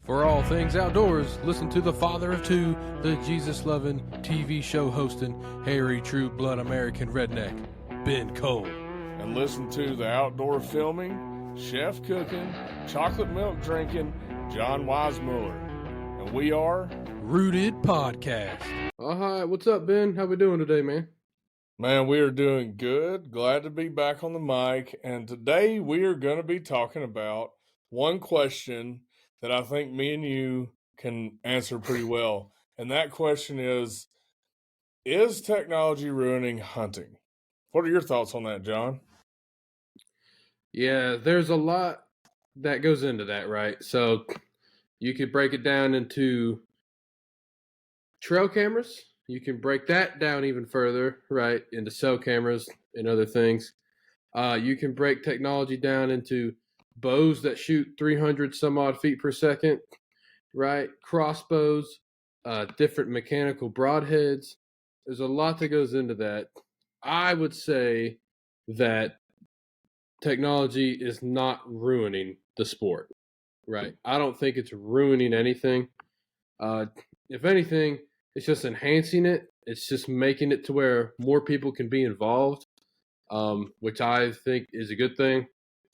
For all things outdoors, listen to the father of two, the Jesus-loving, TV show hosting, hairy, true-blood American redneck, Ben Cole. And listen to the outdoor filming, chef cooking, chocolate milk drinking, John Weissmuller. And we are Rooted Podcast. Hi, what's up, Ben? How we doing today, man? Man, we are doing good. Glad to be back on the mic. And today we are going to be talking about one question that I think me and you can answer pretty well. And that question is technology ruining hunting? What are your thoughts on that, John? Yeah, there's a lot that goes into that, right? So you could break it down into trail cameras. You can break that down even further, right, into cell cameras and other things. You can break technology down into bows that shoot 300 some odd feet per second, right? Crossbows, different mechanical broadheads. There's a lot that goes into that. I would say that technology is not ruining the sport, right? I don't think it's ruining anything. If anything, it's just enhancing it. It's just making it to where more people can be involved, which I think is a good thing.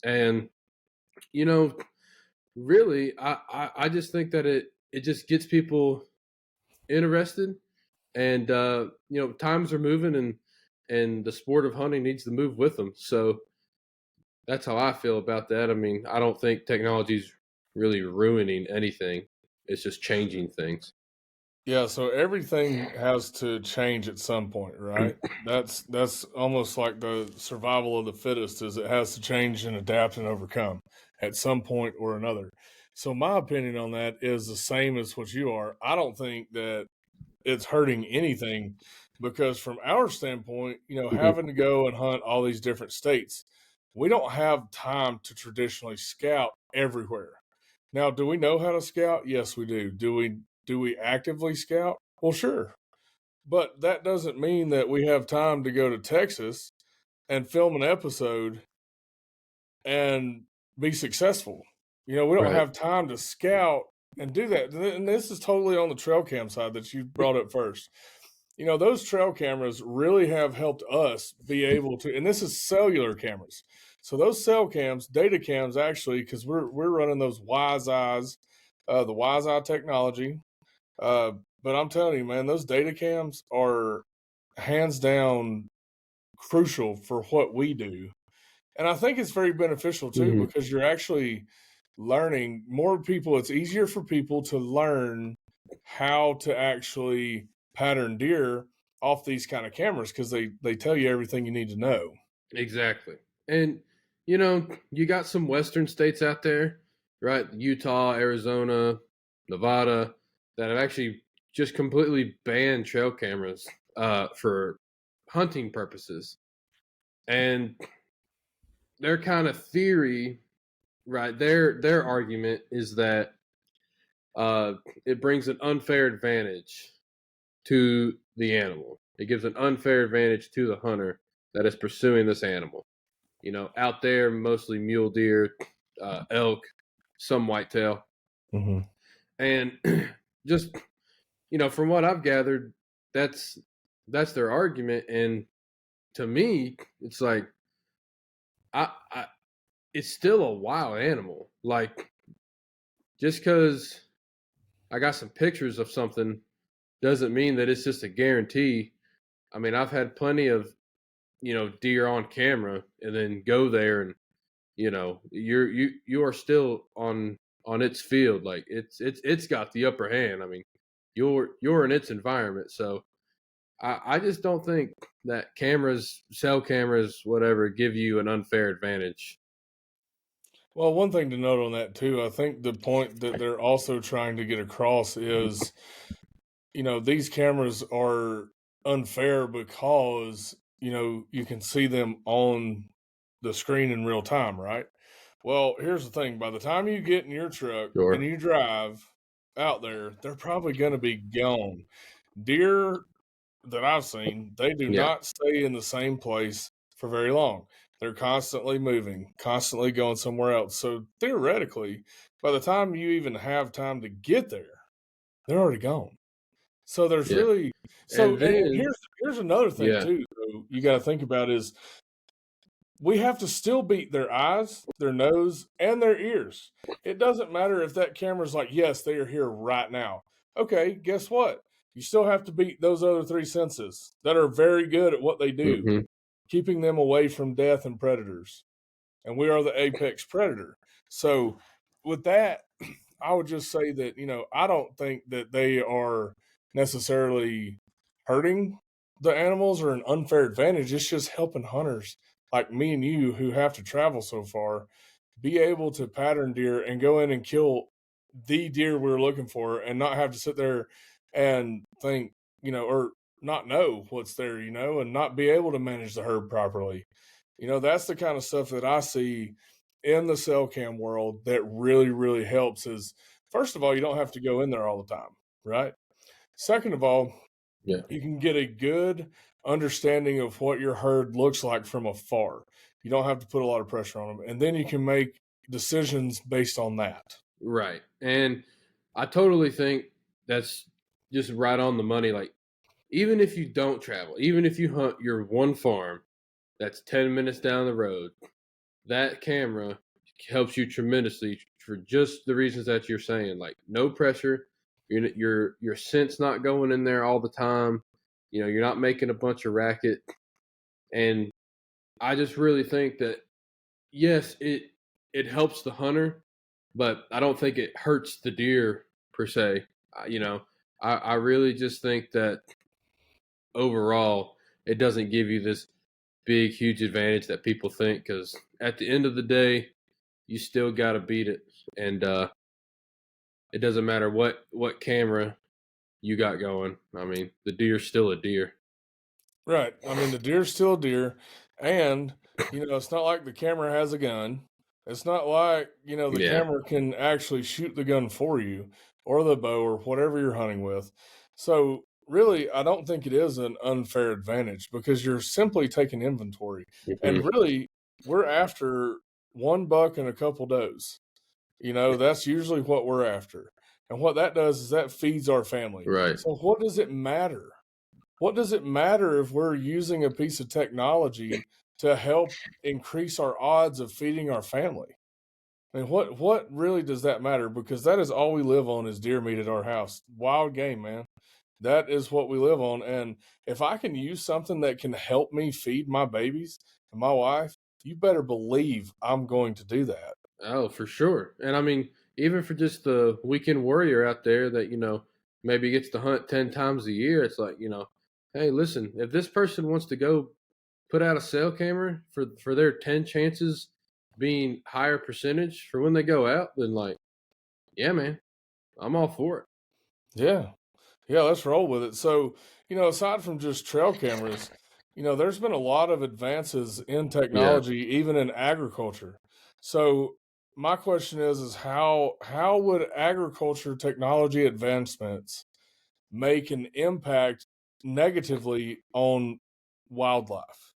And, you know, really, I just think that it just gets people interested. And, times are moving and the sport of hunting needs to move with them. So that's how I feel about that. I mean, I don't think technology's really ruining anything. It's just changing things. Yeah, so everything has to change at some point, right? That's almost like the survival of the fittest, is it has to change and adapt and overcome at some point or another. So my opinion on that is the same as what you are. I don't think that it's hurting anything, because from our standpoint, having to go and hunt all these different states, we don't have time to traditionally scout everywhere. Now, do we know how to scout? Yes, we do. Do we actively scout? Well, sure. But that doesn't mean that we have time to go to Texas and film an episode and be successful. We don't Right. have time to scout and do that. And this is totally on the trail cam side that you brought up first. Those trail cameras really have helped us be able to, and this is cellular cameras. So those cell cams, data cams, actually, because we're running those WiseEyes, the WiseEye technology. But I'm telling you, man, those data cams are hands down crucial for what we do. And I think it's very beneficial too, because you're actually learning more people. It's easier for people to learn how to actually pattern deer off these kind of cameras, because they tell you everything you need to know. Exactly. And, you got some Western states out there, right? Utah, Arizona, Nevada, that have actually just completely banned trail cameras for hunting purposes. And their kind of theory, right, their argument is that it brings an unfair advantage to the animal. It gives an unfair advantage to the hunter that is pursuing this animal. Out there, mostly mule deer, elk, some whitetail. Mm-hmm. And just, from what I've gathered, that's their argument. And to me, it's like, it's still a wild animal. Like, just because I got some pictures of something doesn't mean that it's just a guarantee. I mean, I've had plenty of, deer on camera and then go there and, you are still on its field. Like it's got the upper hand. I mean, you're in its environment. So I just don't think that cell cameras, whatever, give you an unfair advantage. Well, one thing to note on that too, I think the point that they're also trying to get across is, these cameras are unfair because, you can see them on the screen in real time, right? Well, here's the thing. By the time you get in your truck Sure. and you drive out there, they're probably going to be gone. Deer that I've seen, they do Yeah. not stay in the same place for very long. They're constantly moving, constantly going somewhere else. So theoretically, by the time you even have time to get there, they're already gone. So there's Yeah. really And and then, here's another thing yeah. too, though, you got to think about is we have to still beat their eyes, their nose, and their ears. It doesn't matter if that camera's like, yes, they are here right now. Okay, guess what? You still have to beat those other three senses that are very good at what they do, Hmm. keeping them away from death and predators. And we are the apex predator. So, with that, I would just say that, I don't think that they are necessarily hurting the animals or an unfair advantage. It's just helping hunters like me and you who have to travel so far be able to pattern deer and go in and kill the deer we're looking for and not have to sit there and think, or not know what's there, and not be able to manage the herd properly. That's the kind of stuff that I see in the cell cam world that really, really helps is first of all, you don't have to go in there all the time, right? Second of all, Yeah. you can get a good understanding of what your herd looks like from afar. You don't have to put a lot of pressure on them. And then you can make decisions based on that. Right. And I totally think that's just right on the money. Like, even if you don't travel, even if you hunt your one farm that's 10 minutes down the road, that camera helps you tremendously for just the reasons that you're saying. Like, no pressure, your scent's not going in there all the time. You're not making a bunch of racket. And I just really think that, yes, it helps the hunter, but I don't think it hurts the deer per se. I really just think that overall it doesn't give you this big huge advantage that people think, because at the end of the day you still got to beat it. And it doesn't matter what camera you got going. I mean, the deer's still a deer. Right. I mean, the deer's still a deer. And, it's not like the camera has a gun. It's not like, the Yeah. camera can actually shoot the gun for you or the bow or whatever you're hunting with. So, really, I don't think it is an unfair advantage because you're simply taking inventory. Hmm. And really, we're after one buck and a couple does. That's usually what we're after. And what that does is that feeds our family. Right. So, what does it matter? What does it matter if we're using a piece of technology to help increase our odds of feeding our family? I mean, what really does that matter? Because that is all we live on is deer meat at our house. Wild game, man. That is what we live on. And if I can use something that can help me feed my babies and my wife, you better believe I'm going to do that. Oh, for sure. And I mean, even for just the weekend warrior out there that, maybe gets to hunt 10 times a year, it's like, hey, listen, if this person wants to go put out a cell camera for their 10 chances being higher percentage for when they go out, then, like, yeah, man, I'm all for it. Yeah. Yeah, let's roll with it. So, aside from just trail cameras, there's been a lot of advances in Yeah. technology, even in agriculture. So, my question is how would agriculture technology advancements make an impact negatively on wildlife?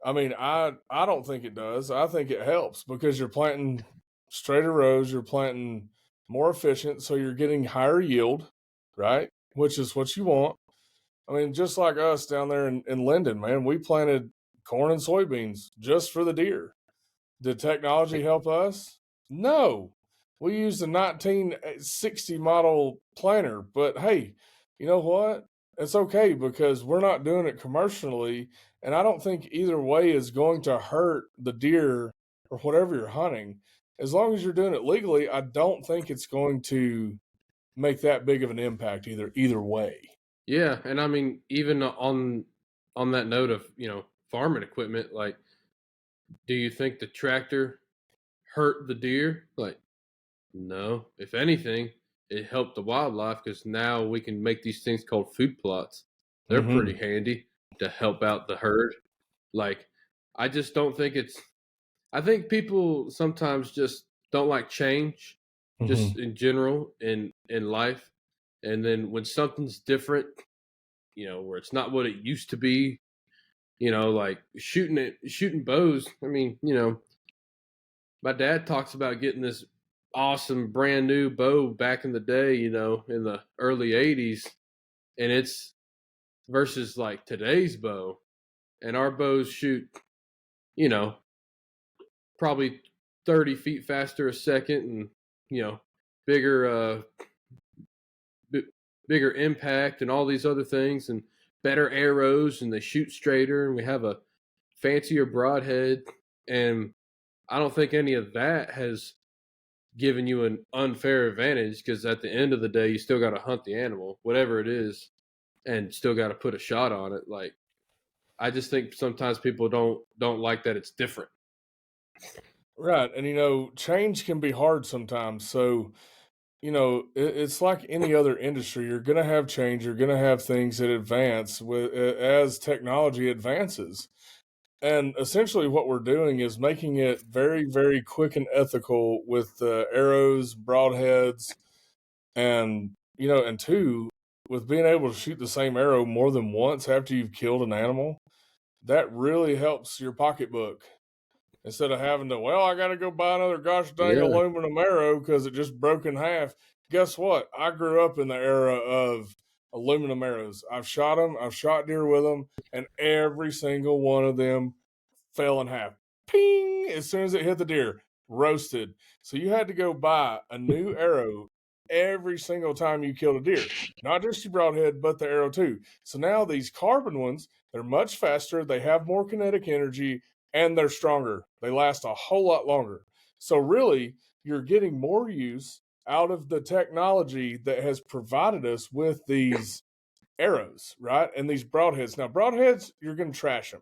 I mean, I don't think it does. I think it helps because you're planting straighter rows, you're planting more efficient, so you're getting higher yield, right? Which is what you want. I mean, just like us down there in Linden, man, we planted corn and soybeans just for the deer. Did technology help us? No. We used a 1960 model planter, but hey, you know what? It's okay because we're not doing it commercially. And I don't think either way is going to hurt the deer or whatever you're hunting. As long as you're doing it legally, I don't think it's going to make that big of an impact either way. Yeah, and I mean, even on that note of, farming equipment, like, do you think the tractor hurt the deer? Like, no. If anything, it helped the wildlife because now we can make these things called food plots. They're pretty Hmm. handy to help out the herd. Like, I just don't think it's. I think people sometimes just don't like change, just Hmm. in general in life. And then when something's different, where it's not what it used to be, like shooting bows. I mean, my dad talks about getting this awesome brand new bow back in the day, in the early 80s, and it's versus like today's bow. And our bows shoot, you know, probably 30 feet faster a second, and, bigger, bigger impact and all these other things, and better arrows, and they shoot straighter, and we have a fancier broadhead. And I don't think any of that has given you an unfair advantage, because at the end of the day, you still got to hunt the animal, whatever it is, and still got to put a shot on it. Like, I just think sometimes people don't like that it's different. Right. And change can be hard sometimes. So, it's like any other industry. You're going to have change. You're going to have things that advance as technology advances. And essentially, what we're doing is making it very, very quick and ethical with arrows, broadheads, and two, with being able to shoot the same arrow more than once after you've killed an animal. That really helps your pocketbook. Instead of having to, I got to go buy another gosh dang aluminum arrow because it just broke in half. Guess what? I grew up in the era of aluminum arrows. I've shot them. I've shot deer with them, and every single one of them fell in half. Ping! As soon as it hit the deer, roasted. So you had to go buy a new arrow every single time you killed a deer. Not just your broadhead, but the arrow too. So now these carbon ones, they're much faster. They have more kinetic energy, and they're stronger. They last a whole lot longer. So really, you're getting more use out of the technology that has provided us with these arrows, right? And these broadheads. Now, broadheads, you're going to trash them,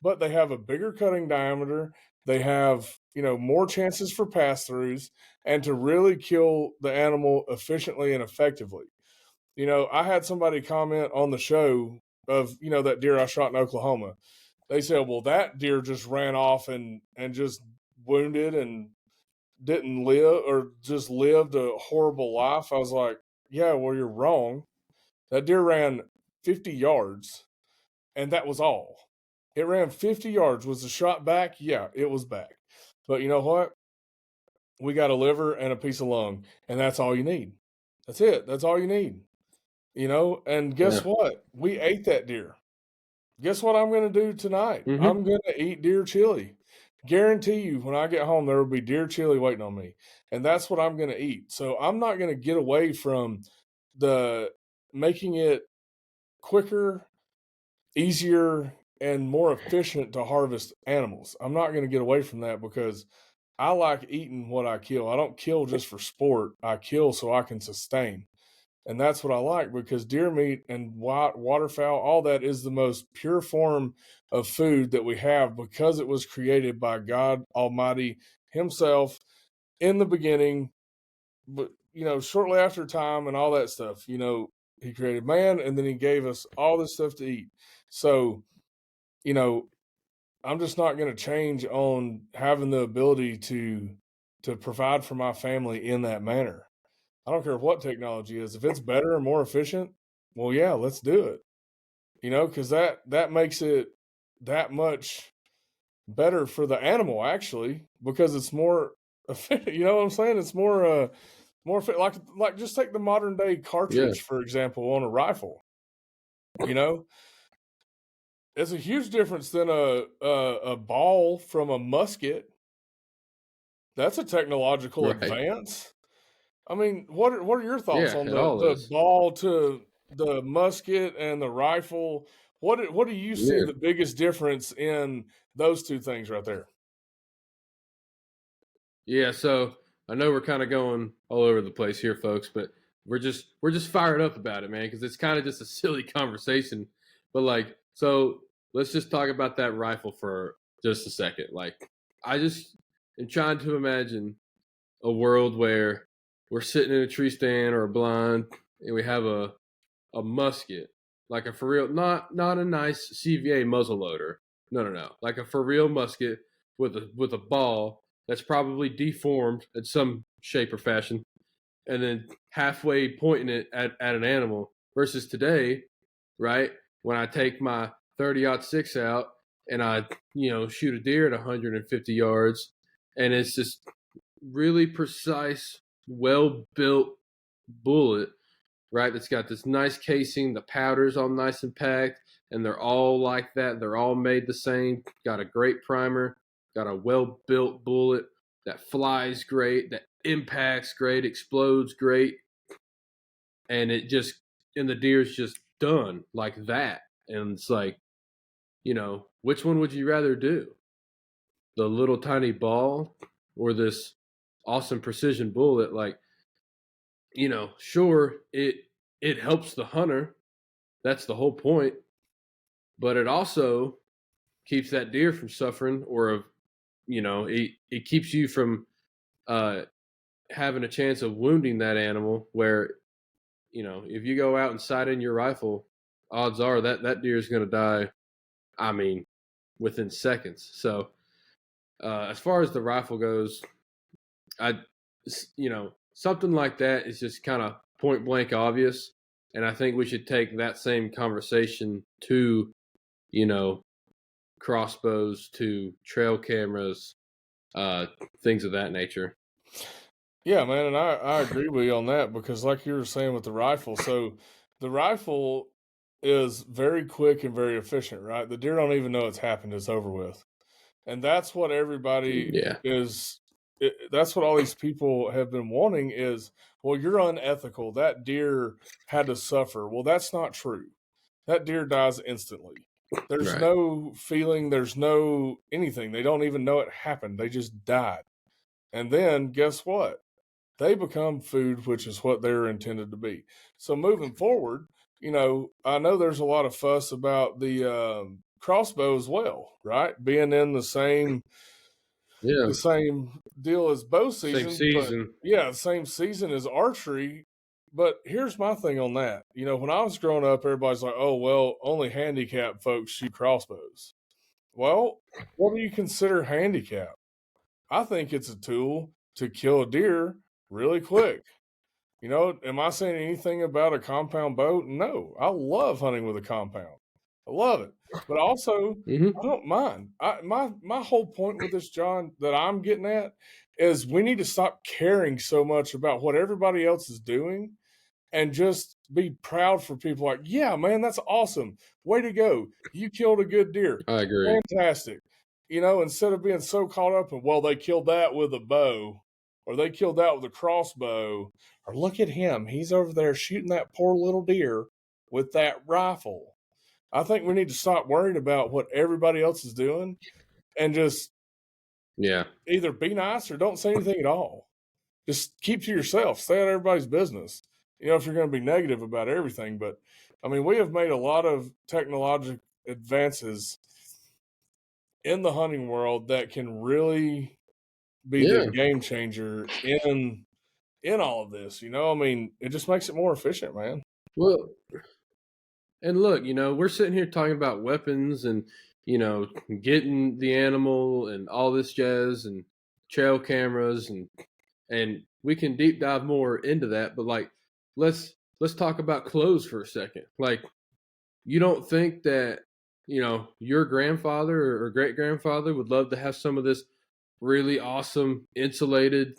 but they have a bigger cutting diameter. They have, more chances for pass-throughs and to really kill the animal efficiently and effectively. I had somebody comment on the show of, that deer I shot in Oklahoma. They said, well, that deer just ran off and just wounded and didn't live, or just lived a horrible life. I was like, yeah, well, you're wrong. That deer ran 50 yards, and that was all. It ran 50 yards. Was the shot back? Yeah, it was back. But you know what? We got a liver and a piece of lung, and that's all you need. That's it. That's all you need. And guess what? We ate that deer. Guess what I'm going to do tonight? Mm-hmm. I'm going to eat deer chili. Guarantee you, when I get home, there will be deer chili waiting on me. And that's what I'm going to eat. So I'm not going to get away from the making it quicker, easier, and more efficient to harvest animals. I'm not going to get away from that because I like eating what I kill. I don't kill just for sport. I kill so I can sustain. And that's what I like, because deer meat and waterfowl, all that is the most pure form of food that we have, because it was created by God Almighty himself in the beginning. But, shortly after time and all that stuff, he created man, and then he gave us all this stuff to eat. So, I'm just not going to change on having the ability to provide for my family in that manner. I don't care what technology is. If it's better and more efficient, well, yeah, let's do it. Because that makes it that much better for the animal, actually, because it's more efficient. You know what I'm saying? It's more fit. Like just take the modern day cartridge, for example, on a rifle. It's a huge difference than a ball from a musket. That's a technological advance. I mean, what are your thoughts on the ball to the musket and the rifle? What do you see the biggest difference in those two things right there? Yeah, so I know we're kind of going all over the place here, folks, but we're just fired up about it, man, because it's kind of just a silly conversation. But so let's just talk about that rifle for just a second. I just am trying to imagine a world where we're sitting in a tree stand or a blind, and we have a musket, like a for real, not a nice CVA muzzle loader. No, like a for real musket with a ball that's probably deformed in some shape or fashion, and then halfway pointing it at an animal. Versus today, right? When I take my 30-06 out and I, shoot a deer at 150 yards, and it's just really precise, well built bullet, right? That's got this nice casing, the powder's all nice and packed, and they're all like that. They're all made the same. Got a great primer, got a well built bullet that flies great, that impacts great, explodes great, and the deer's just done like that. And it's like, which one would you rather do? The little tiny ball or this awesome precision bullet? Like, sure, it helps the hunter. That's the whole point. But it also keeps that deer from suffering, or it keeps you from having a chance of wounding that animal, where if you go out and sight in your rifle, odds are that deer is going to die, I mean, within seconds. So as far as the rifle goes, something like that is just kind of point blank obvious. And I think we should take that same conversation to, crossbows, to trail cameras, things of that nature. Yeah, man, and I agree with you on that, because like you were saying with the rifle, so the rifle is very quick and very efficient, right? The deer don't even know it's happened, it's over with. And that's what everybody that's what all these people have been wanting is, well, you're unethical. That deer had to suffer. Well, that's not true. That deer dies instantly. There's Right. no feeling, there's no anything. They don't even know it happened. They just died. And then guess what? They become food, which is what they're intended to be. So moving forward, I know there's a lot of fuss about the crossbow as well, right? Being in the same deal as bow season. Same season. But yeah, same season as archery. But here's my thing on that. When I was growing up, everybody's like, oh, well, only handicapped folks shoot crossbows. Well, what do you consider handicap? I think it's a tool to kill a deer really quick. Am I saying anything about a compound bow? No, I love hunting with a compound. I love it. But also, I don't mind. My whole point with this, John, that I'm getting at is we need to stop caring so much about what everybody else is doing and just be proud for people like, yeah, man, that's awesome. Way to go. You killed a good deer. I agree. Fantastic. Instead of being so caught up in, well, they killed that with a bow, or they killed that with a crossbow, or look at him. He's over there shooting that poor little deer with that rifle. I think we need to stop worrying about what everybody else is doing and just either be nice or don't say anything at all. Just keep to yourself. Stay out of everybody's business. If you're going to be negative about everything. But, I mean, we have made a lot of technological advances in the hunting world that can really be the game changer in all of this. I mean, it just makes it more efficient, man. Well, and look, we're sitting here talking about weapons and, getting the animal and all this jazz and trail cameras, and we can deep dive more into that. But like, let's talk about clothes for a second. Like, you don't think that, your grandfather or great grandfather would love to have some of this really awesome insulated,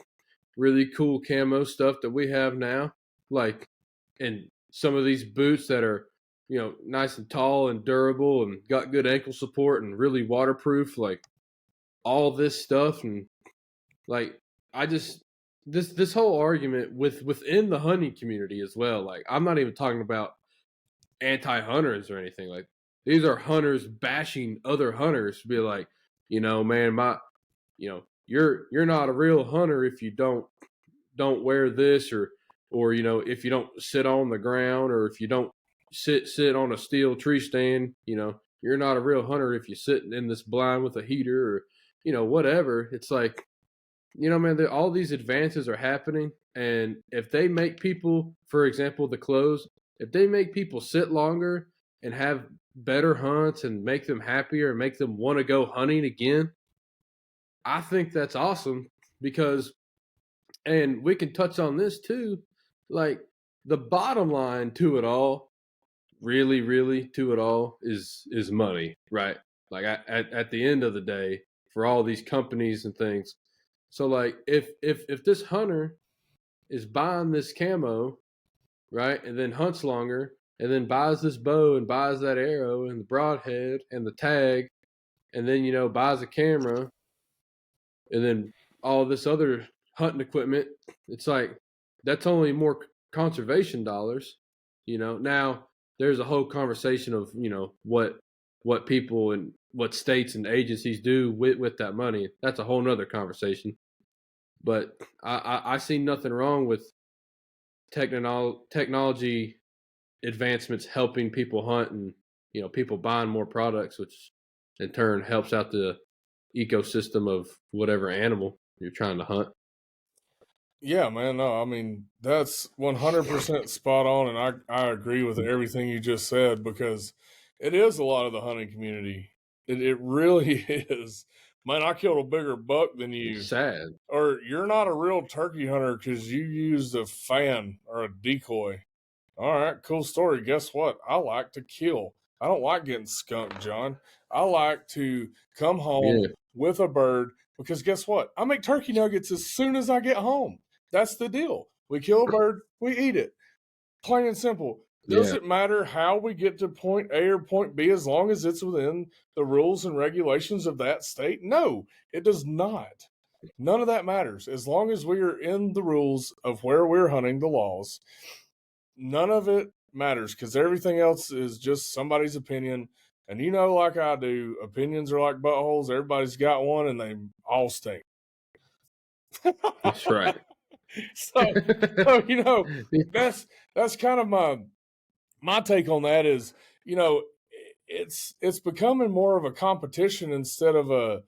really cool camo stuff that we have now? Like, and some of these boots that are, nice and tall and durable and got good ankle support and really waterproof, like all this stuff. And like, I just, this whole argument within the hunting community as well. Like, I'm not even talking about anti-hunters or anything. Like, these are hunters bashing other hunters to be like, man, you're not a real hunter if you don't wear this, or if you don't sit on the ground, or if you don't sit on a steel tree stand, you're not a real hunter if you sit in this blind with a heater, or whatever. It's like, man, all these advances are happening, and if they make people, for example, the clothes, if they make people sit longer and have better hunts and make them happier and make them want to go hunting again, I think that's awesome. Because, and we can touch on this too, like, the bottom line to it all, really, really to it all is money, right? Like at the end of the day, for all these companies and things. So like if this hunter is buying this camo, right, and then hunts longer, and then buys this bow and buys that arrow and the broadhead and the tag, and then buys a camera, and then all this other hunting equipment, it's like that's only more conservation dollars. Now there's a whole conversation of what people and what states and agencies do with that money. That's a whole nother conversation. But I see nothing wrong with technology advancements helping people hunt, and people buying more products, which in turn helps out the ecosystem of whatever animal you're trying to hunt. Yeah, man. No, I mean, that's 100% spot on. And I agree with everything you just said, because it is a lot of the hunting community. It really is. Man, I killed a bigger buck than you. It's sad. Or you're not a real turkey hunter because you used a fan or a decoy. All right, cool story. Guess what? I like to kill. I don't like getting skunked, John. I like to come home Yeah. with a bird, because guess what? I make turkey nuggets as soon as I get home. That's the deal. We kill a bird, we eat it. Plain and simple. Does Yeah. it matter how we get to point A or point B as long as it's within the rules and regulations of that state? No, it does not. None of that matters. As long as we are in the rules of where we're hunting, the laws, none of it matters, because everything else is just somebody's opinion. And like I do, opinions are like buttholes. Everybody's got one and they all stink. That's right. so, that's kind of my take on that is, it's becoming more of a competition instead of a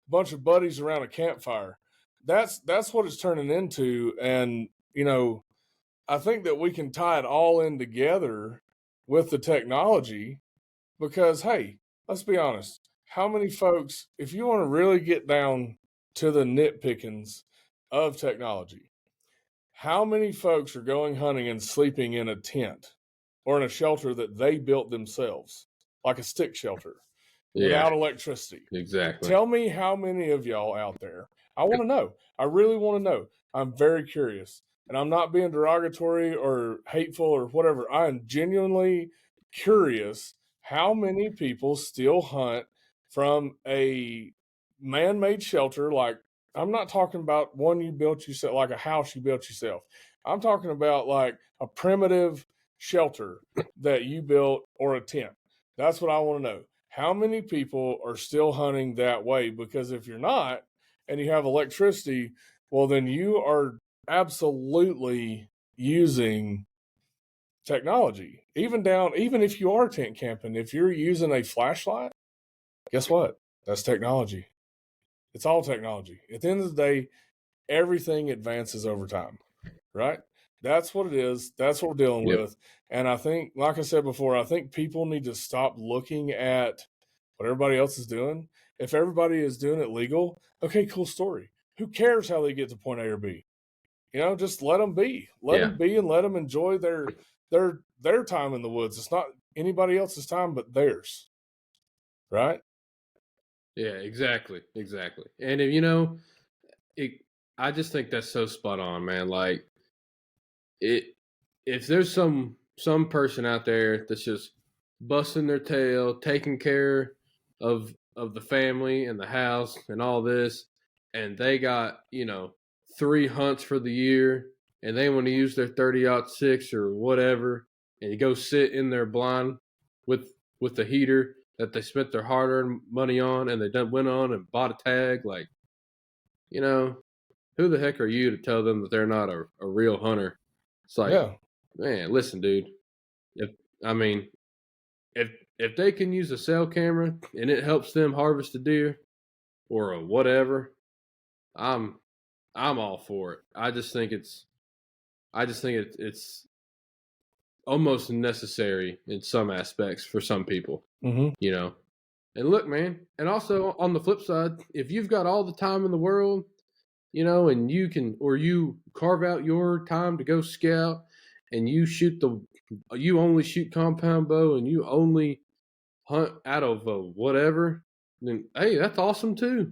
bunch of buddies around a campfire. That's what it's turning into. And, I think that we can tie it all in together with the technology, because, hey, let's be honest. How many folks, if you want to really get down to the nitpickings of technology, how many folks are going hunting and sleeping in a tent or in a shelter that they built themselves, like a stick shelter, Yeah, without electricity? exactly. Tell me how many of y'all out there. I want to know. I really want to know. I'm very curious. And I'm not being derogatory or hateful or whatever. I am genuinely curious how many people still hunt from a man-made shelter. Like, I'm not talking about one you built yourself, like a house you built yourself. I'm talking about like a primitive shelter that you built, or a tent. That's what I want to know. How many people are still hunting that way? Because if you're not, and you have electricity, well, then you are absolutely using technology. Even if you are tent camping, if you're using a flashlight, guess what? That's technology. It's all technology. At the end of the day, everything advances over time, right? That's what it is. That's what we're dealing Yep. with. And I think, like I said before, I think people need to stop looking at what everybody else is doing. If everybody is doing it legal, okay, cool story. Who cares how they get to point A or B? Just let them be. Let Yeah. them be, and let them enjoy their time in the woods. It's not anybody else's time but theirs, right? Yeah, exactly. And I just think that's so spot on, man. Like if there's some person out there that's just busting their tail, taking care of the family and the house and all this, and they got 3 hunts for the year, and they want to use their 30-06 or whatever, and you go sit in their blind with the heater that they spent their hard-earned money on, and they done went on and bought a tag. Like, who the heck are you to tell them that they're not a real hunter? It's like, Yeah. man, listen, dude. If I mean, if they can use a cell camera and it helps them harvest a deer or a whatever, I'm all for it. It's almost necessary in some aspects for some people, Mm-hmm. And look, man, and also on the flip side, if you've got all the time in the world, and you carve out your time to go scout and you only shoot compound bow and you only hunt out of whatever, then hey, that's awesome too.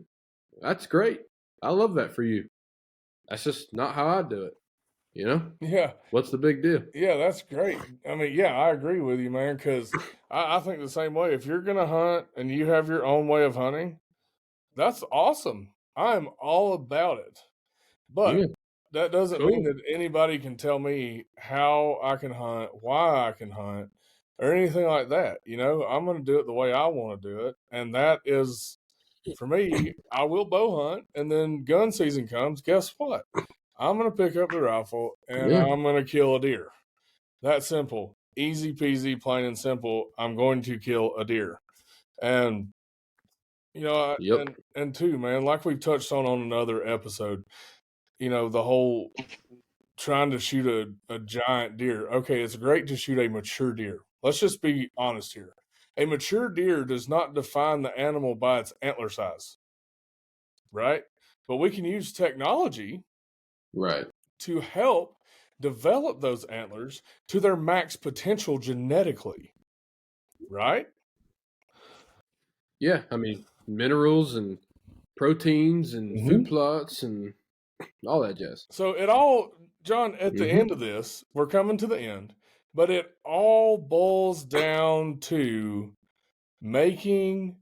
That's great. I love that for you. That's just not how I do it. You know? Yeah. What's the big deal? Yeah, that's great. I mean, yeah, I agree with you, man, because I think the same way. If you're going to hunt and you have your own way of hunting, that's awesome. I'm all about it. But Yeah, that doesn't mean cool. that anybody can tell me how I can hunt, why I can hunt, or anything like that. You know, I'm going to do it the way I want to do it. And that is, for me, I will bow hunt. And then gun season comes. Guess what? I'm going to pick up the rifle and Yeah. I'm going to kill a deer. That simple. Easy peasy, plain and simple. I'm going to kill a deer. And, you know, Yep. and two, man, like we've touched on another episode, you know, the whole trying to shoot a giant deer. Okay, it's great to shoot a mature deer. Let's just be honest here. A mature deer does not define the animal by its antler size, right? But we can use technology Right. to help develop those antlers to their max potential genetically, right? Yeah. I mean, minerals and proteins and food plots and all that jazz. So it all, John, at the end of this, we're coming to the end, but it all boils down to making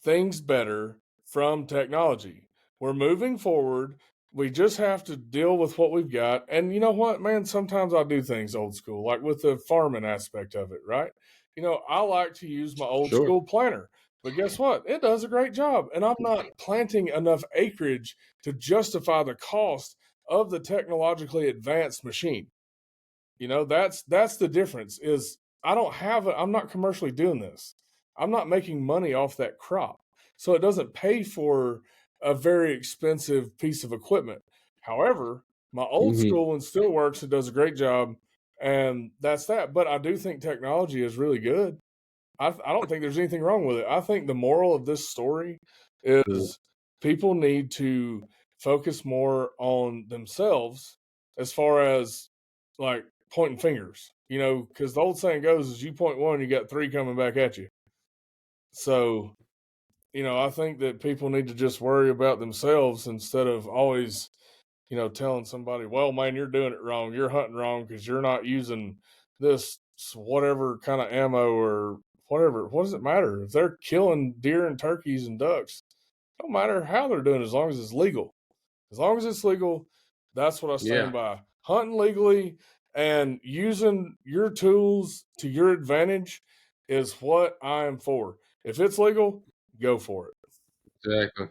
things better from technology. We're moving forward. We just have to deal with what we've got. And you know what, man? Sometimes I do things old school, like with the farming aspect of it, right? You know, I like to use my old Sure. school planter, but guess what? It does a great job. And I'm not planting enough acreage to justify the cost of the technologically advanced machine. You know, that's the difference is I'm not commercially doing this. I'm not making money off that crop. So it doesn't pay for a very expensive piece of equipment. However, my old school one still works. It does a great job. And that's that. But I do think technology is really good. I don't think there's anything wrong with it. I think the moral of this story is people need to focus more on themselves as far as like pointing fingers, you know, because the old saying goes is you point one, you got three coming back at you. So, you know, I think that people need to just worry about themselves instead of always, you know, telling somebody, well, man, you're doing it wrong. You're hunting wrong because you're not using this whatever kind of ammo or whatever. What does it matter? If they're killing deer and turkeys and ducks, don't matter how they're doing it as long as it's legal. As long as it's legal, that's what I stand by. Hunting legally and using your tools to your advantage is what I am for. If it's legal, go for it. Exactly.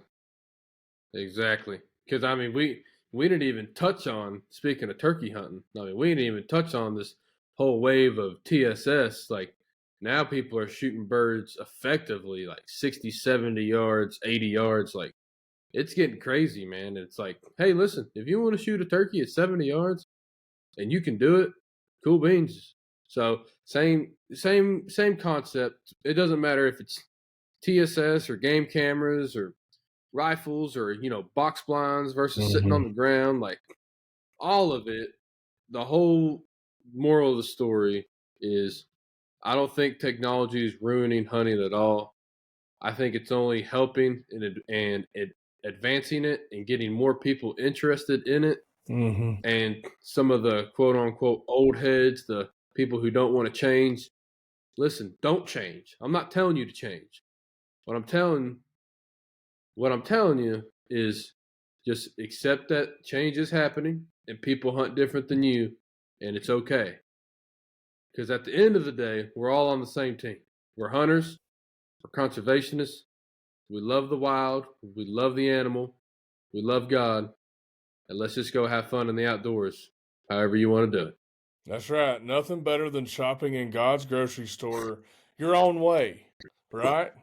Exactly. Because I mean, we didn't even touch on, speaking of turkey hunting. I mean, we didn't even touch on this whole wave of TSS. Like now, people are shooting birds effectively, like 60, 70 yards, 80 yards. Like it's getting crazy, man. It's like, hey, listen, if you want to shoot a turkey at 70 yards and you can do it, cool beans. So same concept. It doesn't matter if it's TSS or game cameras or rifles or box blinds versus sitting on the ground, like all of it. The whole moral of the story is I don't think technology is ruining hunting at all. I think it's only helping and advancing it and getting more people interested in it. And some of the quote unquote old heads, the people who don't want to change, listen, don't change. I'm not telling you to change. What I'm telling you is just accept that change is happening and people hunt different than you, and it's okay. Because at the end of the day, we're all on the same team. We're hunters, we're conservationists. We love the wild, we love the animal, we love God, and let's just go have fun in the outdoors, however you want to do it. That's right. Nothing better than shopping in God's grocery store your own way, right?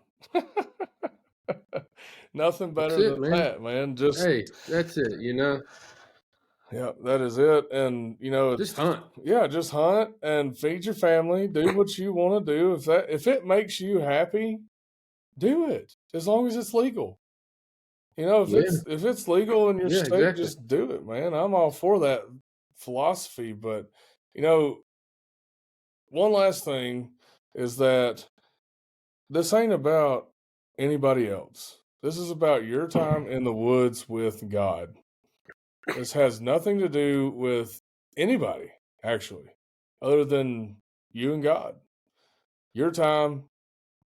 Nothing better than that, man. Just hey, that's it, yeah, that is it. And just hunt. Yeah, just hunt and feed your family. Do what you want to do. If it makes you happy, do it. As long as it's legal. If it's legal in your state, exactly. just do it, man. I'm all for that philosophy, but one last thing is that this ain't about anybody else. This is about your time in the woods with God. This has nothing to do with anybody, actually, other than you and God. Your time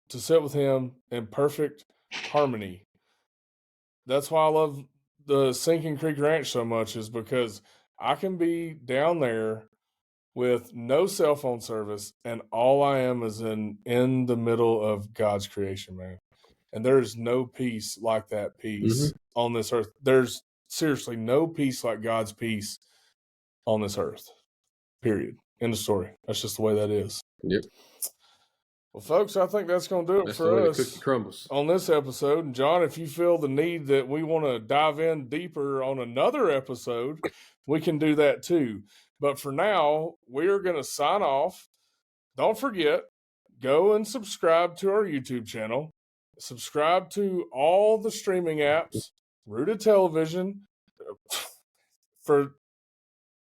to sit with Him in perfect harmony. That's why I love the Sinking Creek Ranch so much, is because I can be down there with no cell phone service, and all I am is in the middle of God's creation, man. And there is no peace like that peace on this earth. There's seriously no peace like God's peace on this earth. Period. End of story. That's just the way that is. Yep. Well, folks, I think that's going to do it That's the for way the us cookie crumbles. on this episode. And John, if you feel the need that we want to dive in deeper on another episode, we can do that too. But for now, we're going to sign off. Don't forget, go and subscribe to our YouTube channel. Subscribe to all the streaming apps, Rooted Television. Okay,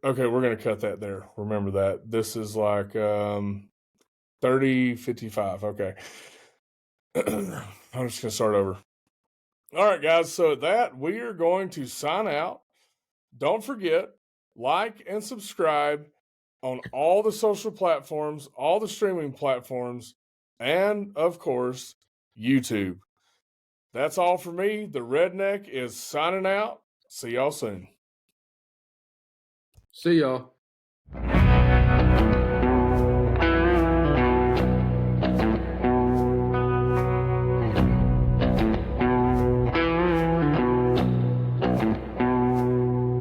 we're going to cut that there. Remember that. This is like 30:55. Okay. I'm just going to start over. All right, guys. So at that, we are going to sign out. Don't forget, like and subscribe on all the social platforms, all the streaming platforms, and of course, YouTube. That's all for me. The Redneck is signing out. See y'all soon. See y'all.